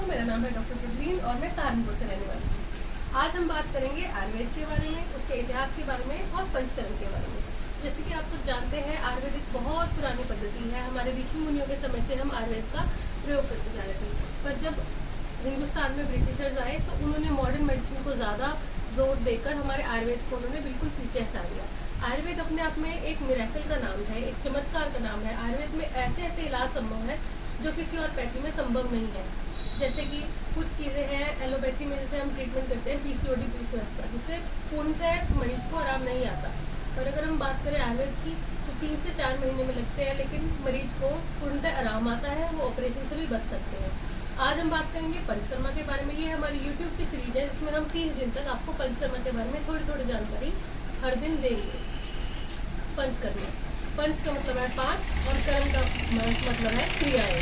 मेरा नाम है डॉक्टर प्रवीण और मैं सहारनपुर से रहने वाली हूँ। आज हम बात करेंगे आयुर्वेद के बारे में, उसके इतिहास के बारे में और पंचकर्म के बारे में। जैसे कि आप सब जानते हैं, आयुर्वेद एक बहुत पुरानी पद्धति है। हमारे ऋषि मुनियों के समय से हम आयुर्वेद का प्रयोग करते जा रहे थे, पर जब हिंदुस्तान में ब्रिटिशर्स आए तो उन्होंने मॉडर्न मेडिसिन को ज़्यादा जोर देकर हमारे आयुर्वेद को उन्होंने बिल्कुल पीछे हटा दिया। आयुर्वेद अपने आप में एक मिरेकल का नाम है, एक चमत्कार का नाम है। आयुर्वेद में ऐसे ऐसे इलाज संभव है जो किसी और पैथी में संभव नहीं है। जैसे कि कुछ चीज़ें हैं एलोपैथी में, जैसे हम ट्रीटमेंट करते हैं पीसीओडी पीसीओएस का, जिससे पूर्णतः मरीज को आराम नहीं आता। पर अगर हम बात करें आयुर्वेद की तो 3 से 4 महीने में लगते हैं, लेकिन मरीज को पूर्णतः आराम आता है, वो ऑपरेशन से भी बच सकते हैं। आज हम बात करेंगे पंचकर्मा के बारे में। ये हमारी यूट्यूब की सीरीज है जिसमें हम 30 दिन तक आपको पंचकर्मा के बारे में थोड़ी थोड़ी जानकारी हर दिन देंगे। पंचकर्मा, पंच का मतलब है 5 और कर्म का मतलब है क्रियाएं।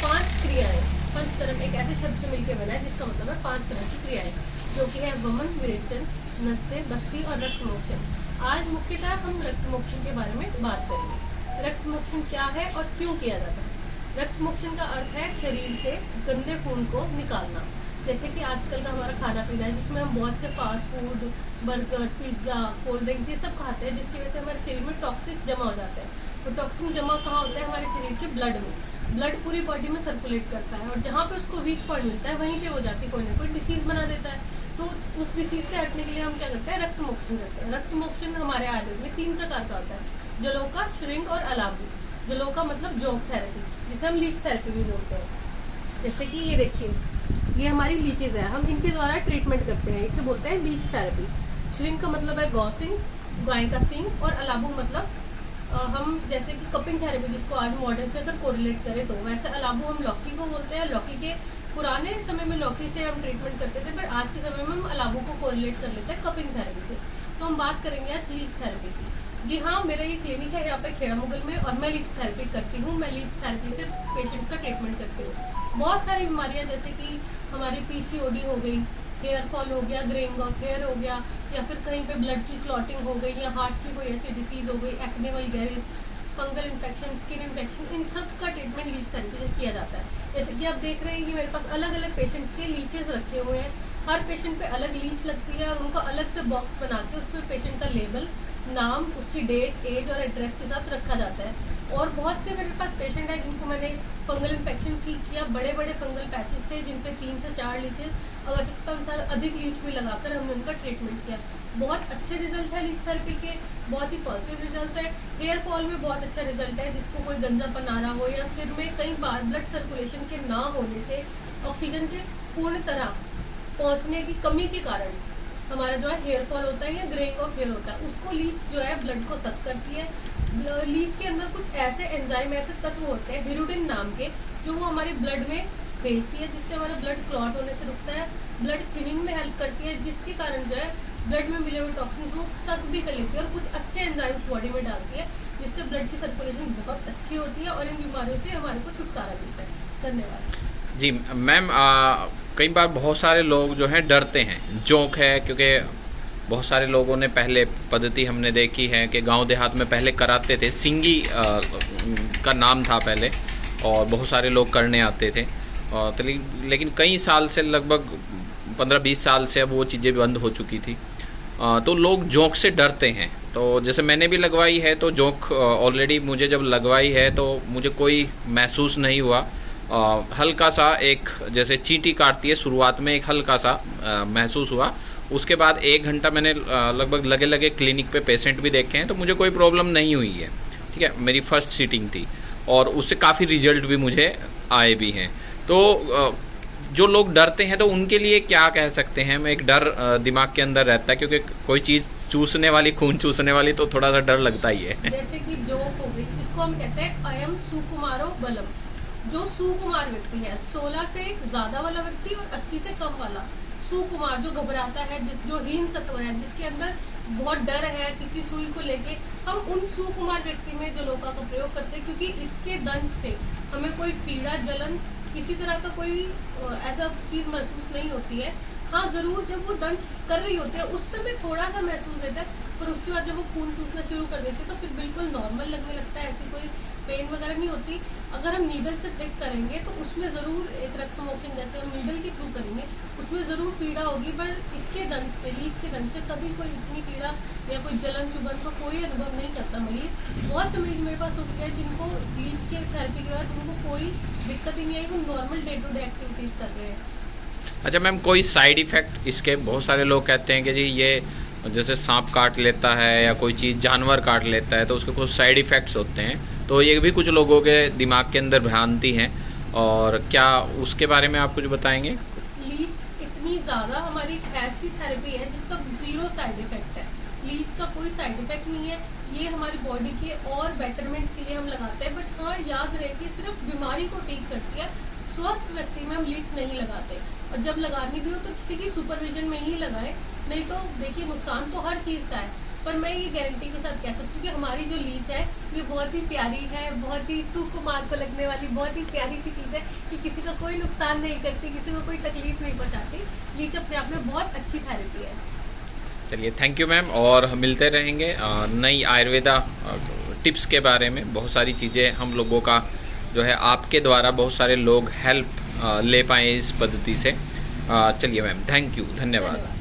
5 क्रियाएं। पंचकर्म एक ऐसे शब्द से मिलकर बना है जिसका मतलब है 5 तरह की क्रियाएं, जो कि है वमन, विरेचन, नस्य, बस्ती और रक्त मोक्षण। आज मुख्यतः हम रक्त मोक्षण के बारे में बात करेंगे। रक्त मोक्षण क्या है और क्यों किया जाता है? रक्त मोक्षण का अर्थ है शरीर से गंदे खून को निकालना। जैसे कि आजकल का हमारा खाना पीना है, जिसमें हम बहुत से fast food, burger, pizza, cold drinks ये सब खाते हैं, जिसकी वजह से हमारे शरीर में टॉक्सिक जमा हो जाता है। तो टॉक्सिन जमा कहाँ होता है? हमारे शरीर के ब्लड में। ब्लड पूरी बॉडी में सर्कुलेट करता है और जहाँ पे उसको वीक पॉइंट मिलता है वहीं पे वो जाके कोई ना कोई डिसीज बना देता है। तो उस डिसीज से हटने के लिए हम क्या करते हैं? रक्त मोक्षण करते हैं। रक्त मोक्षण हमारे आयुर्वेद में 3 प्रकार का होता है: जलोका, श्रिंक और अलाबू। जलोका मतलब जोंक थेरेपी, जिसे हम लीच थेरेपी भी बोलते हैं। जैसे कि ये देखिए, ये हमारी लीचेज है, हम इनके द्वारा ट्रीटमेंट करते हैं, इसे बोलते हैं लीच थेरेपी। श्रिंक का मतलब है गौसिंग, गाय का सिंग, और अलाबू मतलब हम जैसे कि कपिंग थेरेपी, जिसको आज मॉडर्न से अगर कोरिलेट करें तो वैसे अलाबू हम लौकी को बोलते हैं। लौकी के पुराने समय में लौकी से हम ट्रीटमेंट करते थे, पर आज के समय में हम अलाबू को कोरिलेट कर लेते हैं कपिंग थेरेपी से। तो हम बात करेंगे आज लीच थेरेपी की। जी हाँ, मेरा ये क्लिनिक है यहाँ पे खेड़ा मुगल में, और मैं लीच थेरेपी करती हूँ। मैं लीच थेरेपी से पेशेंट्स का ट्रीटमेंट करती हूँ। बहुत सारी बीमारियाँ, जैसे कि हमारी पीसीओडी हो गई, हेयर फॉल हो गया, ग्रेइंग ऑफ हेयर हो गया, या फिर कहीं पे ब्लड की क्लॉटिंग हो गई, या हार्ट की कोई ऐसी डिसीज हो गई, acne vulgaris, fungal infection, skin infection, इन सब का ट्रीटमेंट लीच थेरेपी से किया जाता है। जैसे कि आप देख रहे हैं कि मेरे पास अलग अलग पेशेंट्स के लीचेस रखे हुए हैं। हर पेशेंट पे अलग लीच लगती है और उनका अलग से बॉक्स बना के उसमें पेशेंट का लेबल, नाम, उसकी डेट, एज और एड्रेस के साथ रखा जाता है। और बहुत से मेरे पास पेशेंट है जिनको मैंने फंगल इन्फेक्शन ठीक किया, बड़े बड़े फंगल पैचेस थे जिन पे 3 से 4 लीचेस, आवश्यकता अनुसार अधिक लीच भी लगाकर हमने उनका ट्रीटमेंट किया। बहुत अच्छे रिजल्ट है लीच थेरेपी के, बहुत ही पॉजिटिव रिजल्ट है। हेयर फॉल में बहुत अच्छा रिजल्ट है, जिसको कोई गंजापन आ रहा हो या सिर में कई बार ब्लड सर्कुलेशन के ना होने से, ऑक्सीजन के पूर्ण तरह पहुंचने की कमी के कारण हमारा जो है हेयर फॉल होता है या ग्रेइंग ऑफ हेयर होता है, उसको लीच जो है ब्लड को सक करती है। लीच के अंदर कुछ ऐसे एंजाइम, ऐसे तत्व होते हैं हिरुडिन नाम के, जो वो हमारे ब्लड में भेजती है, जिससे हमारा ब्लड क्लॉट होने से रुकता है, ब्लड थिनिंग में हेल्प करती है, जिसके कारण जो है ब्लड में मिले हुए टॉक्सिन्स वो सक भी कर लेती है, और कुछ अच्छे एंजाइम्स बॉडी में डालती है, जिससे ब्लड की सर्कुलेशन बहुत अच्छी होती है और इन बीमारियों से हमारे को छुटकारा मिलता है। धन्यवाद। जी मैम, कई बार बहुत सारे लोग जो हैं डरते हैं, जोंक है, क्योंकि बहुत सारे लोगों ने पहले पद्धति हमने देखी है कि गांव देहात में पहले कराते थे, सिंगी का नाम था पहले, और बहुत सारे लोग करने आते थे। तो लेकिन कई साल से, लगभग 15-20 साल से अब वो चीज़ें बंद हो चुकी थी। तो लोग जोंक से डरते हैं। तो जैसे मैंने भी लगवाई है, तो जोंक ऑलरेडी मुझे जब लगवाई है तो मुझे कोई महसूस नहीं हुआ। हल्का सा एक जैसे चींटी काटती है शुरुआत में, एक हल्का सा महसूस हुआ। उसके बाद 1 घंटा मैंने लगभग लगे लगे क्लिनिक पे पेशेंट भी देखे हैं, तो मुझे कोई प्रॉब्लम नहीं हुई है। ठीक है, मेरी फर्स्ट सीटिंग थी और उससे काफ़ी रिजल्ट भी मुझे आए भी हैं। तो जो लोग डरते हैं तो उनके लिए क्या कह सकते हैं? एक डर दिमाग के अंदर रहता है, क्योंकि कोई चीज़ चूसने वाली, खून चूसने वाली, तो थोड़ा सा डर लगता ही है। जैसे कि जोंक हो गई, इसको हम कहते हैं अयम सुकुमारो बलम। जो सुकुमार व्यक्ति है, 16 से ज़्यादा वाला व्यक्ति और 80 से कम वाला सुकुमार, जो घबराता है, जो हीन सत्व है, जिसके अंदर बहुत डर है किसी सुई को लेके, हम उन सुकुमार व्यक्ति में जलोका का प्रयोग करते हैं, क्योंकि इसके दंश से हमें कोई पीड़ा, जलन, किसी तरह का कोई ऐसा चीज़ महसूस नहीं होती है। हाँ, ज़रूर जब वो दंश कर रही होती है उस समय थोड़ा सा महसूस रहता है, पर उसके बाद जब वो खून चूसना शुरू कर देती है तो फिर बिल्कुल नॉर्मल लगने लगता है। ऐसी कोई पेन वगैरह नहीं होती। अगर हम नीडल से प्रिक करेंगे तो उसमें ज़रूर एक रक्त मोचन जैसे हम नीडल के थ्रू करेंगे उसमें ज़रूर पीड़ा होगी, पर इसके दंत से, लीच के दंत से कभी कोई इतनी पीड़ा या कोई जलन चुभन का कोई अनुभव नहीं करता मरीज। बहुत से मरीज मेरे पास हो गए जिनको लीच के थेरेपी के बाद उनको कोई दिक्कत ही नहीं आई, वो normal day to day activities कर रहे हैं। अच्छा मैम, कोई साइड इफ़ेक्ट इसके? बहुत सारे लोग कहते हैं कि जी ये जैसे सांप काट लेता है या कोई चीज़ जानवर काट लेता है तो उसके कुछ साइड इफ़ेक्ट्स होते हैं, तो ये भी कुछ लोगों के दिमाग के अंदर भ्रांति है, और क्या उसके बारे में आप कुछ बताएंगे? लीच इतनी ज़्यादा हमारी एक ऐसी थेरेपी है जिसका 0 साइड इफ़ेक्ट है। लीच का कोई साइड इफ़ेक्ट नहीं है, ये हमारी बॉडी के और बेटरमेंट के लिए हम लगाते हैं। बट हाँ, याद रहे कि सिर्फ बीमारी को ठीक करती है, स्वस्थ व्यक्ति में हम लीच नहीं लगाते। और जब लगानी भी हो तो किसी की सुपरविजन में ही लगाएं, नहीं तो देखिए नुकसान तो हर चीज़ का है। पर मैं ये गारंटी के साथ कह सकती हूँ कि हमारी जो लीच है ये बहुत ही प्यारी है, बहुत ही सुकुमार को लगने वाली बहुत ही प्यारी सी चीज़ है कि किसी का कोई नुकसान नहीं करती, किसी को कोई तकलीफ नहीं पहुँचाती। लीच अपने आप में बहुत अच्छी थेरेपी है। चलिए, थैंक यू मैम, और हम मिलते रहेंगे नई आयुर्वेदा टिप्स के बारे में। बहुत सारी चीज़ें हम लोगों का जो है आपके द्वारा बहुत सारे लोग हेल्प ले पाएँ इस पद्धति से। चलिए मैम, थैंक यू, धन्यवाद।